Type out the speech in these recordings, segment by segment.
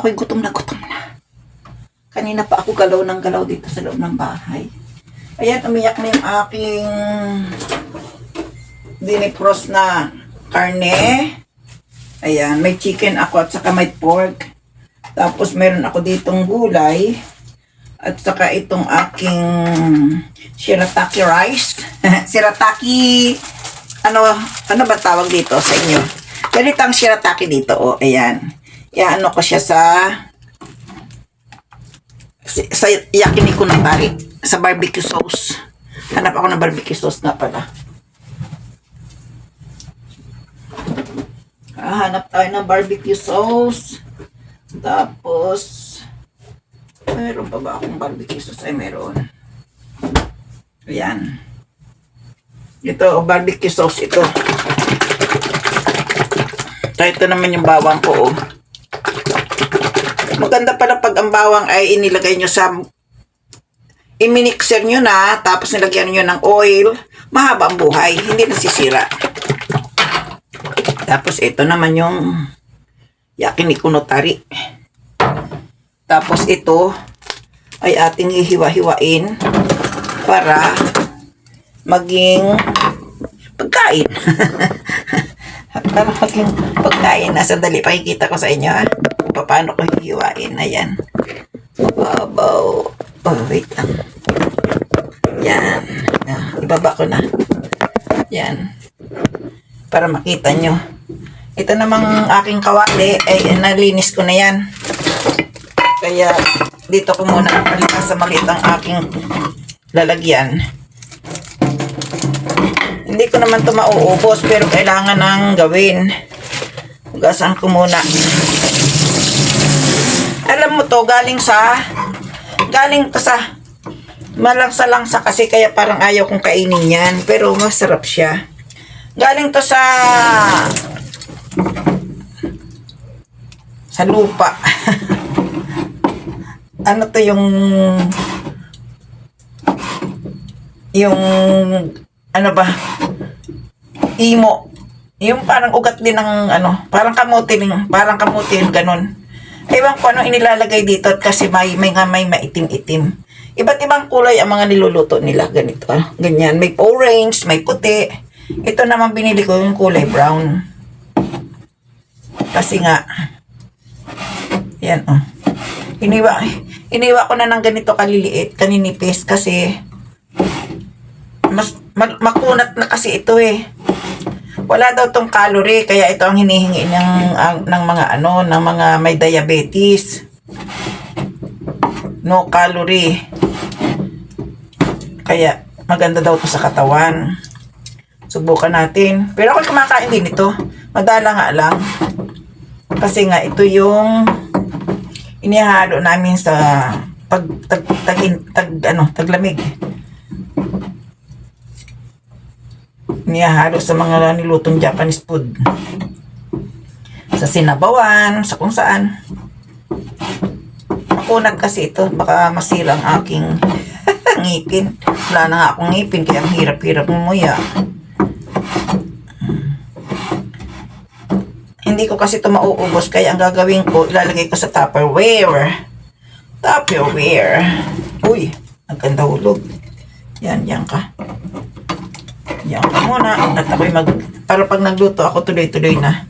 ako'y gutom na gutom na. Kanina pa ako galaw ng galaw dito sa loob ng bahay. Ayan, umiyak na yung aking dinipros na karne. Ayan, may chicken ako at saka may pork. Tapos meron ako ditong gulay. At saka itong aking shirataki rice. Shirataki, ano ba tawag dito sa inyo? Ganito ang shirataki dito, oh, ayan. Iaano ko siya sa yakiniku na tari, sa barbecue sauce. Hanap ako ng barbecue sauce na pala. Hanap tayo ng barbecue sauce. Tapos, meron pa ba akong barbecue sauce? Ay, meron. Ayan. Ito, barbecue sauce ito. Ito naman yung bawang ko, oh. Maganda pala pag ang bawang ay inilagay nyo sa iminixer nyo na, tapos nilagyan nyo ng oil, mahaba ang buhay, hindi nasisira. Tapos ito naman yung yakiniku no tari. Tapos ito ay ating hihiwa-hiwain para maging pagkain. Para maging pagkain. Nasa dali pakikita ko sa inyo, ha, kung paano ko hihiwain. Ayan. Babaw. Oh, wait lang. Yan. Ibaba ko na. Yan. Para makita nyo. Ito namang aking kawali, ay nalinis ko na yan. Kaya dito ko muna palitan sa maliit ang aking lalagyan. Hindi ko naman ito mauubos, pero kailangan nang gawin. Hugasan ko muna. Alam mo to, galing to sa malangsa-langsa kasi, kaya parang ayaw kong kainin yan. Pero masarap siya. Galing to sa lupa. Ano to yung ano ba? Imo. Yung parang ugat din ng parang kamutin, ganun. Ewan ko ano inilalagay dito kasi may maitim-itim. Iba't ibang kulay ang mga niluluto nila, ganito. Ganyan, may orange, may puti. Ito naman binili ko yung kulay brown. Kasi nga yan, oh. Iniwa ko na ng ganito kaliliit, kaninipis kasi mas makunat na kasi ito eh. Wala daw tong calorie, kaya ito ang hinihingi ng mga may diabetes. No calorie. Kaya maganda daw to sa katawan. Subukan natin. Pero ako kumakain din ito. Madala nga lang. Kasi nga ito yung inihalo namin sa taglamig. Inihalo sa mga nilutong Japanese food. Sa sinabawan, sa kung saan. Makunat kasi ito. Baka masira ang aking ngipin. Wala na nga akong ngipin, kaya ang hirap-hirap ngumuya. Hindi ko kasi ito mauubos, kaya ang gagawin ko, ilalagay ko sa Tupperware. Uy, nagkanda hulog. Yan ka. Yan ka muna. At ako'y para pag nagluto ako, tuloy-tuloy na.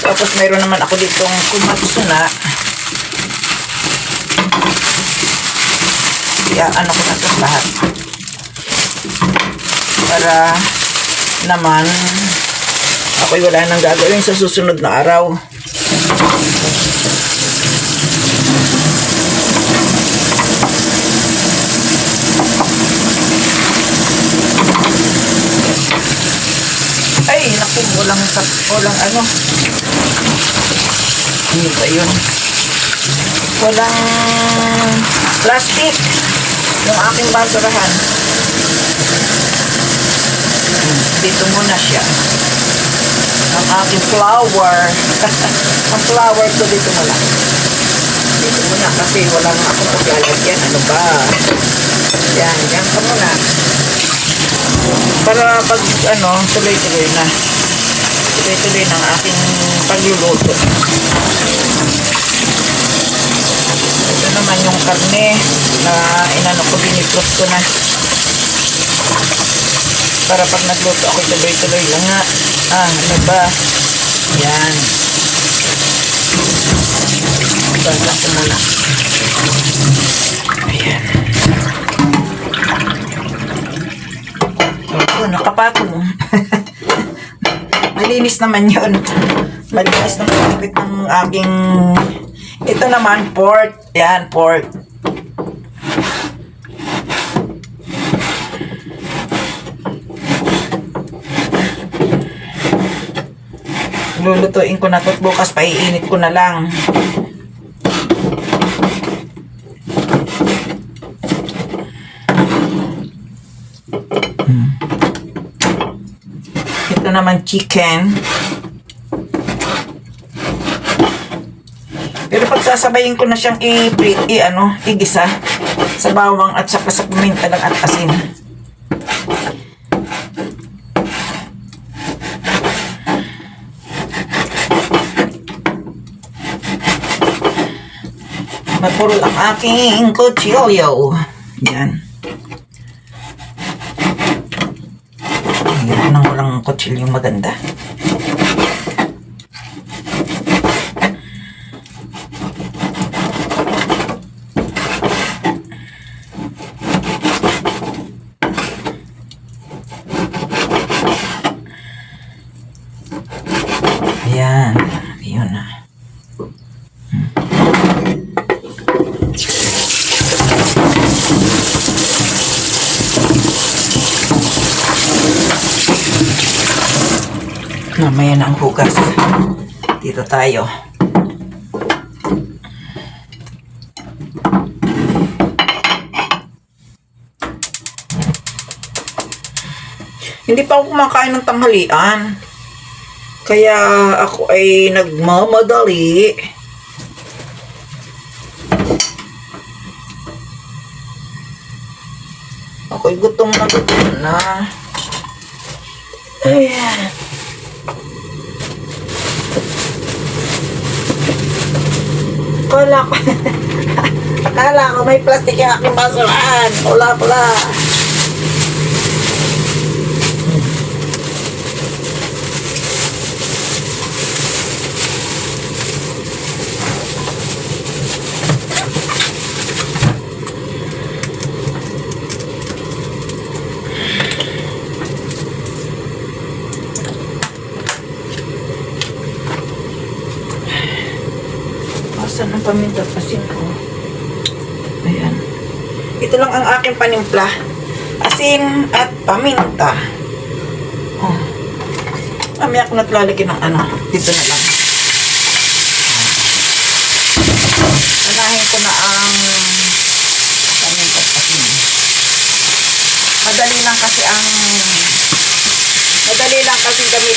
Tapos mayroon naman ako ditong kumatsu na. Ano ko na ito lahat. Para naman ako'y wala nang gagawin sa susunod na araw. Ay, naku, walang ano ba yun? Walang plastic yung aking basurahan. Dito muna siya. Ang aking flour. Ang flour ko dito muna. Dito muna kasi walang akong paglalagyan. Ano ba? Yan ka muna. Para pag tuloy-tuloy na. tuloy-tuloy ng aking pagluluto. Ito naman yung karne na inano ko, biniplos ko na. Para pag nagluto ako, tuloy-tuloy lang nga. Ano ba? Yan. Bala ko muna. Ayan. Nakapatong. Malinis naman yun. Malinis naman kapit ng aking... Ito naman, pork. Yan, pork. Lulutuin ko na ito. Bukas paiinit ko na lang. Ito naman chicken. Pero pagsasabayin ko na siyang igisa sa bawang at saka sa paminta lang at asin. Mapurol ang aking kutsilyo. Yan. Hirap nang walang kutsilyong maganda. Ayan. Yun na. Mamaya na ang hugas. Dito tayo. Hindi pa ako kumakain ng tanghalian. Kaya ako ay nagmamadali. Ako'y gutom na gutom na. Ayan. Akala ko may plastic yung aking basurahan. Wala pala. Asan ang paminta asin ko? Ayan. Ito lang ang aking panimpla. Asin at paminta. Oh. Mamaya ko natlalagyan ng ano. Dito na lang. Unahin ko na ang paminta at asin. Madali lang kasi gamit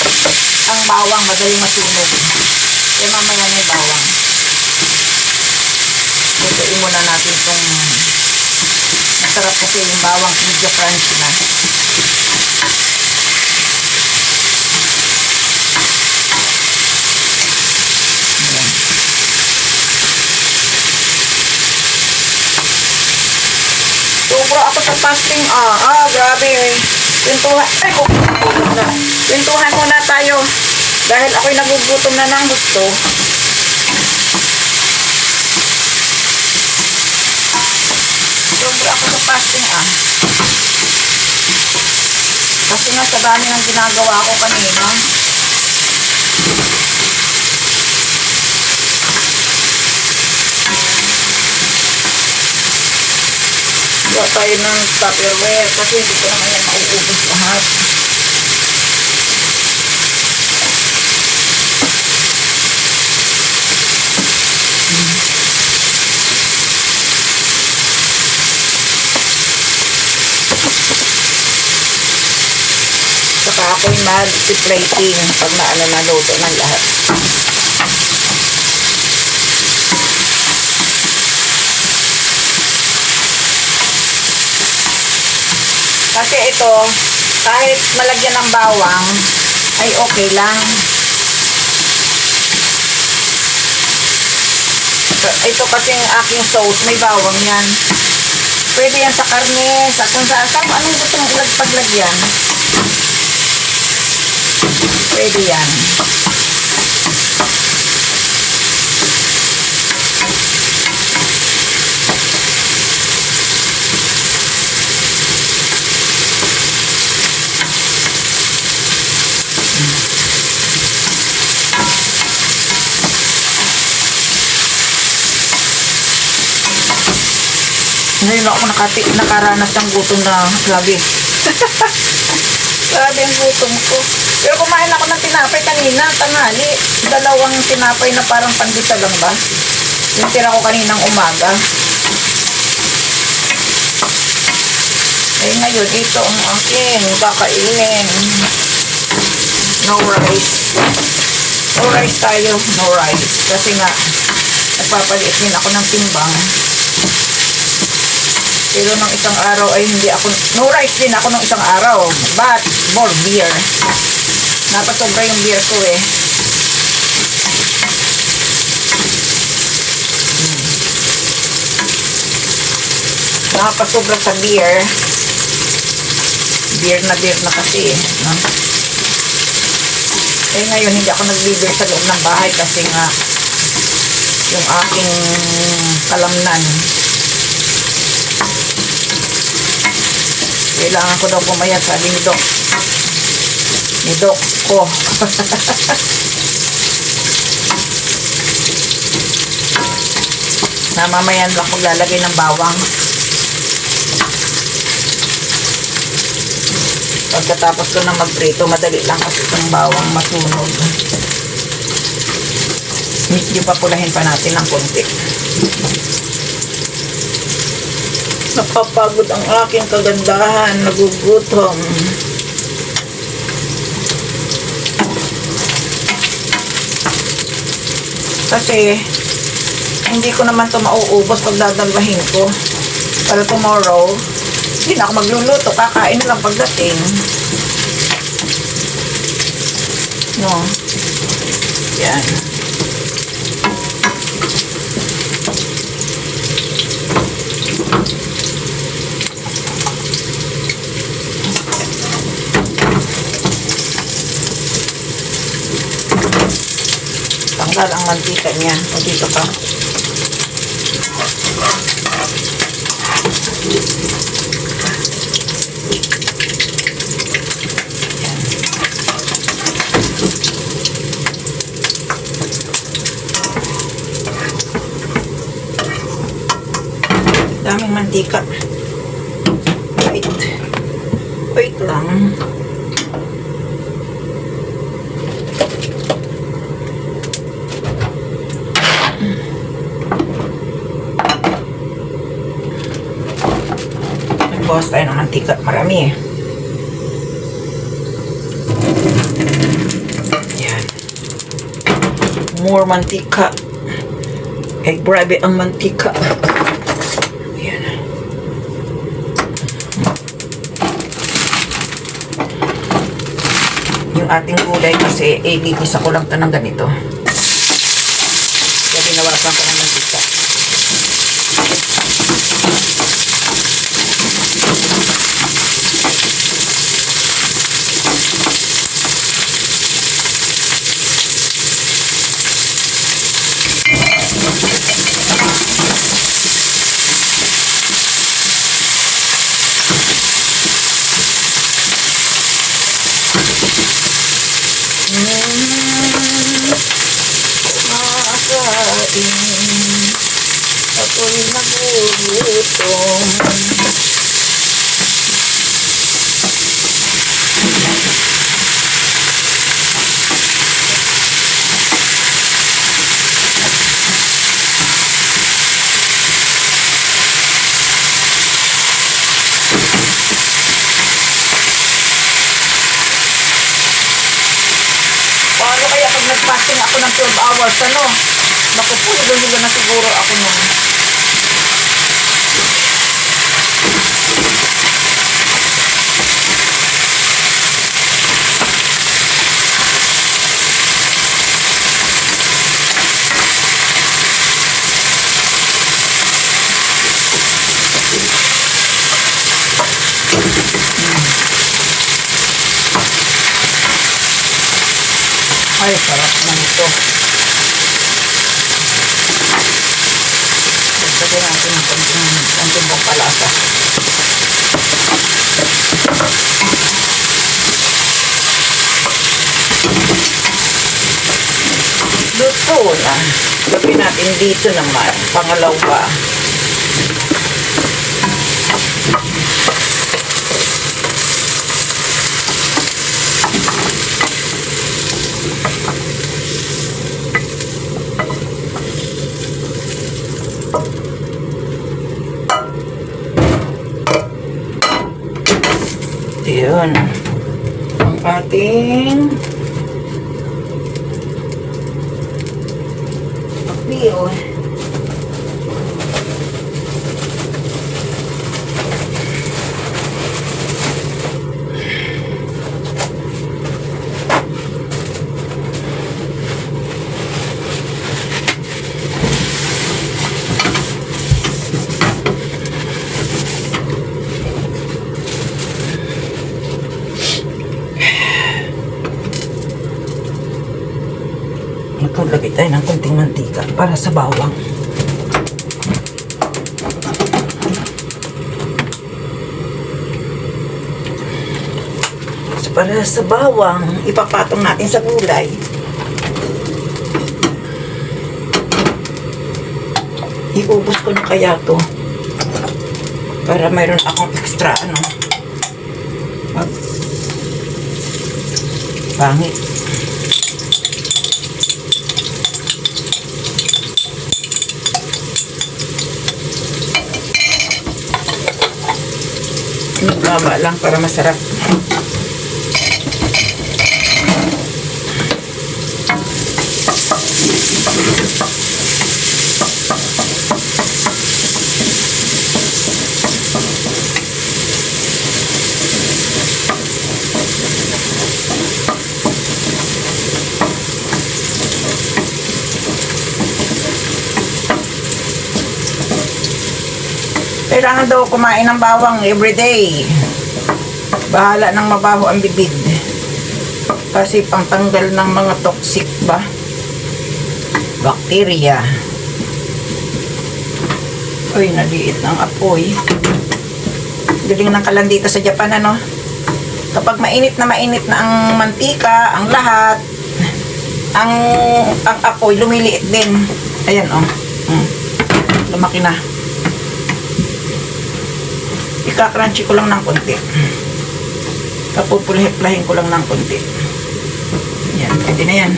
ang bawang. Madali masunog. Kaya mamaya na yung bawang. Lutuin muna natin itong masarap kasi yung bawang medyo crunchy na. Ayan. Sobra ako sa fasting. Grabe. Kwentuhan muna tayo. Dahil ako'y nagugutom na ng gusto. Sobra ako sa fasting Kasi nga sa dami ng ginagawa ko kanina. Gawa tayo ng Tupperware kasi hindi ko naman yan mauubos lahat. Saka ako'y mag-plating pag naluto ng lahat. Kasi ito, kahit malagyan ng bawang, ay okay lang. Ito kasi yung aking sauce, may bawang yan. Pwede yan sa karne, sa kung saan, anong gusto mong paglagyan? Pwede yan. Ngayon ako nakaranas ng gutom na grabe. Grabe ang gutom ko. Pero kumain ako ng tinapay kanina, tanghali. 2 tinapay na parang pandesal lang ba? Yung tira ko kaninang umaga. Eh ngayon, ito ang akin. Kakainin. No rice. No rice tayo. No rice. Kasi nga, nagpapaliit din ako ng timbang. Pero nung isang araw ay hindi ako, no rice din ako nung isang araw. But, more beer. Napasobra yung beer ko eh. Napasobra sa beer. Beer na kasi eh. No? Eh ngayon hindi ako nag-beer sa loob ng bahay kasi nga yung aking kalamnan. Kailangan ko daw pumayat, sabi ni Doc. Ni Doc ko. Na mamaya lang maglalagay ng bawang. Pagkatapos ko na magprito, madali lang kasi itong bawang masunog. Medyo papulahin pa natin ng konti. Napapagod ang aking kagandahan, nagugutom. Kasi hindi ko naman ito mauubos pag dadalwahin ko. Para tomorrow, hindi na ako magluluto, kakain lang pagdating. No. Yan. Tanggal ang mantika niya. O dito pa. Yan. Daming mantika. Wait lang. Nagbawas tayo ng mantika. Marami eh. Yan. More mantika. Eh, grabe ang mantika. Yan. Yung ating gulay kasi ilipis ako lang ito ng ganito. Kaya binawasan ko ng mantika. Ako'y nagugutom. Paano kaya pag nag-fasting ako ng 12 hours, ano? Naku po, hilo-hilo na siguro ako nun. Ay, sarap na ito. Lagyan natin ng konting bong palasa. Luto na. Lagyan natin dito naman. Pangalawa. Yun. Ang ating pakbio. Maglagay tayo ng konting mantika para sa bawang. So, para sa bawang, ipapatong natin sa gulay. Iubos ko na kaya to para mayroon akong extra pangit. Tama lang para masarap. Kailangan daw kumain ng bawang everyday. Bahala ng mabaho ang bibig. Kasi pangtanggal ng mga toxic ba? Bacteria. Uy, naliit ng apoy. Galing ng kalan dito sa Japan, ano? Kapag mainit na ang mantika, ang lahat, ang apoy lumiliit din. Ayan, oh. Lumaki na. Ika-crunchy ko lang ng konti. Kapupulahin ko lang ng konti. Yan, pwede na yan.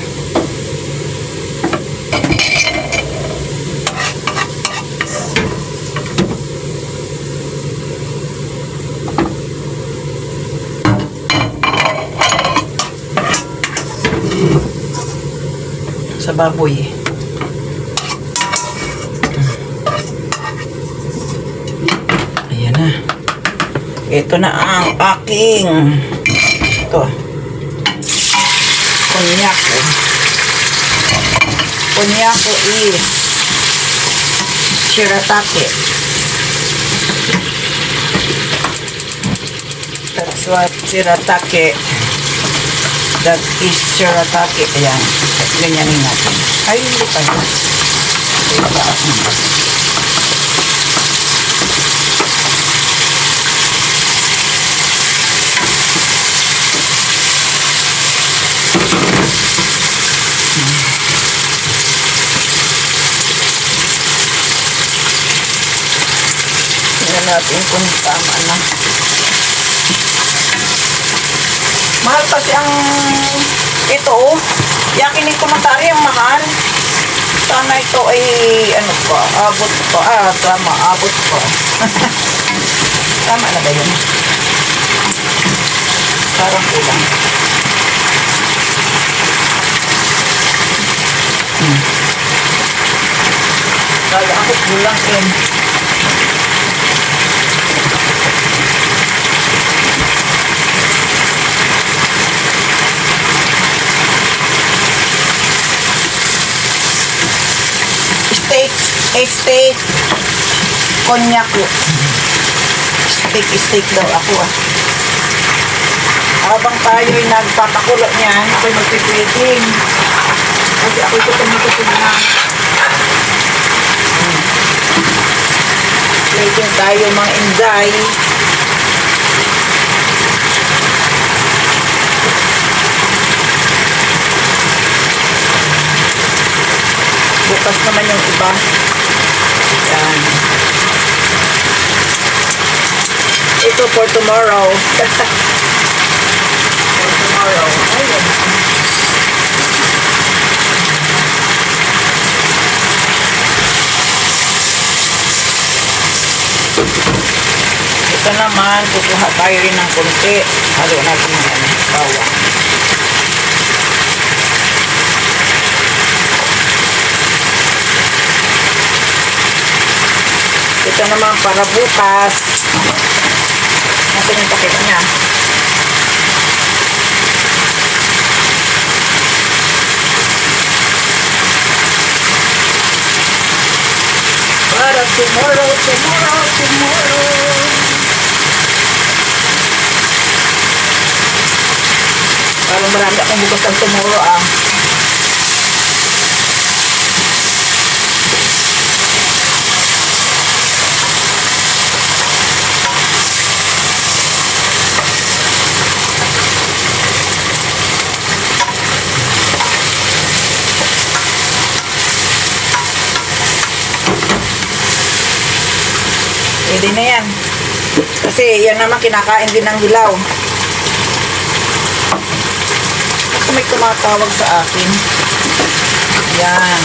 Sa baboy. Ayan na. Ito na ang aking konyako. Konyako is shiratake. That's what shiratake. That is shiratake. Ayan. Ganyanin natin. Ay, hindi pa yun. Tingnan natin kung tama na. Mahal kasi ang ito. Yakinin komentary ang mahal. Sana ito ay abot pa. Tama, abot pa. Tama na ba yun? Parang kulang. Kaya ako kulang yun. Steak, konnyaku. Steak daw ako ah. Habang tayo'y nagpapakulo niyan, ako'y magpipwedeng. Kasi ako'y tutong na. Plating tayo mga inday. Bukas naman yung iba. Yan. Ito for tomorrow. For tomorrow. Ayun. Ito naman, kukuha tayo rin ng konti. Halo natin ng bawang. Ito naman para bukas. Nasaan yung pakit niya? Para tomorrow. Parang marami akong bukas ng tomorrow ah. Pwede na yan. Kasi yan naman kinakain din ng hilaw. Ako may tumatawag sa akin. Yan.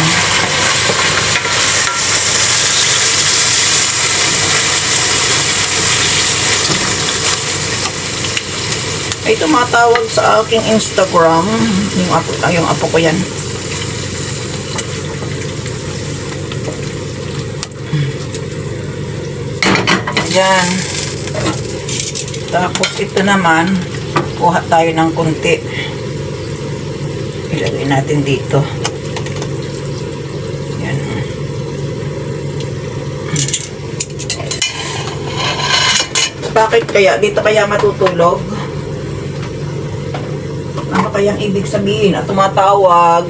Ay tumatawag sa aking Instagram. Yung apo ko yan. Yan. Tapos ito naman, kuha tayo ng konti. Ilagay natin dito. Yan. Bakit kaya? Dito kaya matutulog? Ano kayang ibig sabihin at tumatawag?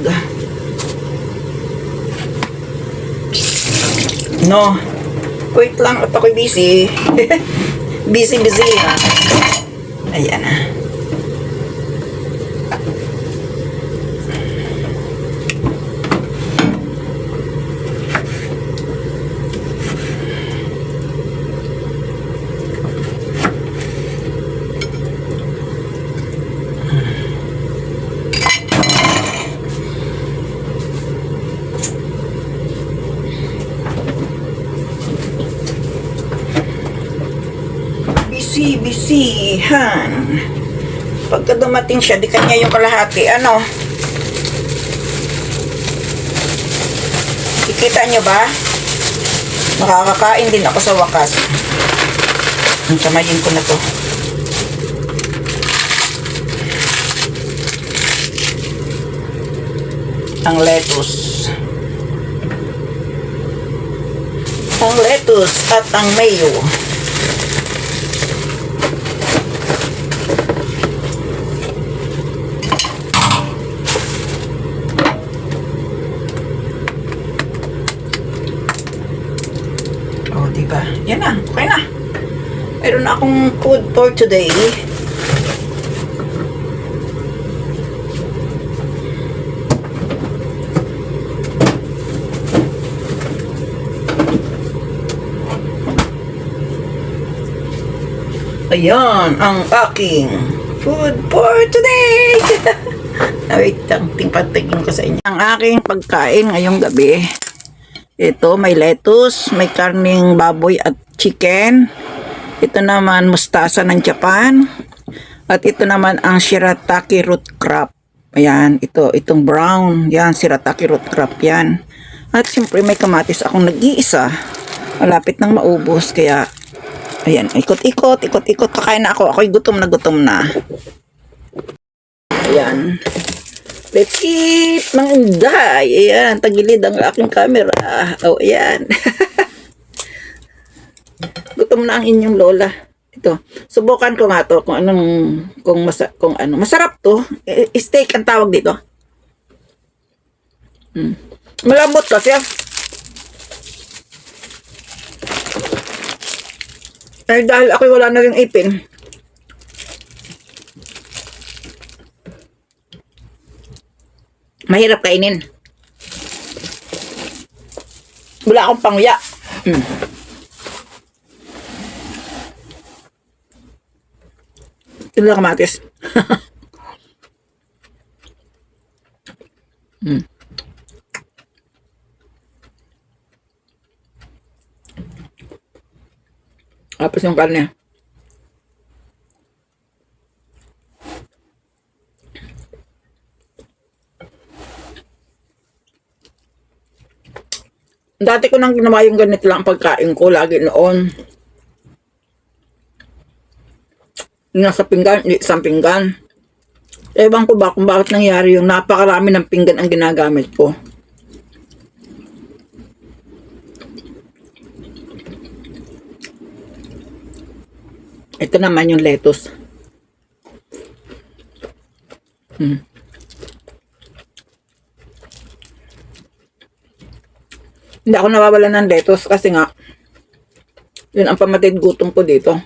No. Wait lang, at ako'y busy. busy ha. Ayan na. Busy-han. Pagka dumating siya, di kanya yung kalahati. Ano? Kikita nyo ba? Makakakain din ako sa wakas. Samayin ko na to. Ang lettuce. Ang lettuce at ang mayo. Diba? Yan na. Okay na. Meron na akong food for today. Ayan ang aking food for today. Wait lang. Tingpatigin ko sa inyo. Ang aking pagkain ngayong gabi. Ito, may lettuce, may karning baboy at chicken. Ito naman, mustasa ng Japan. At ito naman ang shirataki root crab. Ayan, itong brown. Yan, shirataki root crab yan. At siyempre may kamatis akong nag-iisa. Malapit nang maubos, kaya ayan, ikot-ikot. Kakain na ako. Ako'y gutom na. Ayan. Let's eat, mga inday. Ayan, tagilid ang aking camera. Oh, ayan. Gutom na ang inyong lola. Ito, subukan ko nga to kung anong kung ano. Masarap to. Steak ang tawag dito. Malambot kasi. Eh dahil ako wala na ring ipin. Mahirap kainin. Wala akong pangya. Ito lang kamatis. Tapos yung karne. Dati ko nang ginawa yung ganito lang pagkain ko lagi noon. Nasa pinggan, isang pinggan. Ewan ko ba kung bakit nangyari yung napakarami ng pinggan ang ginagamit ko. Ito naman yung lettuce. Hindi ako nawawalan ng lettuce kasi nga yun ang pamatid gutom ko dito.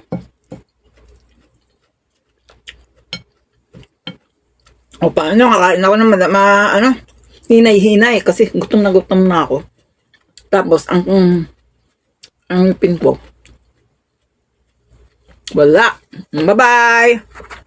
O paano, kakain ako ng hinay-hinay kasi gutom na ako. Tapos ang pin ko wala. Bye-bye!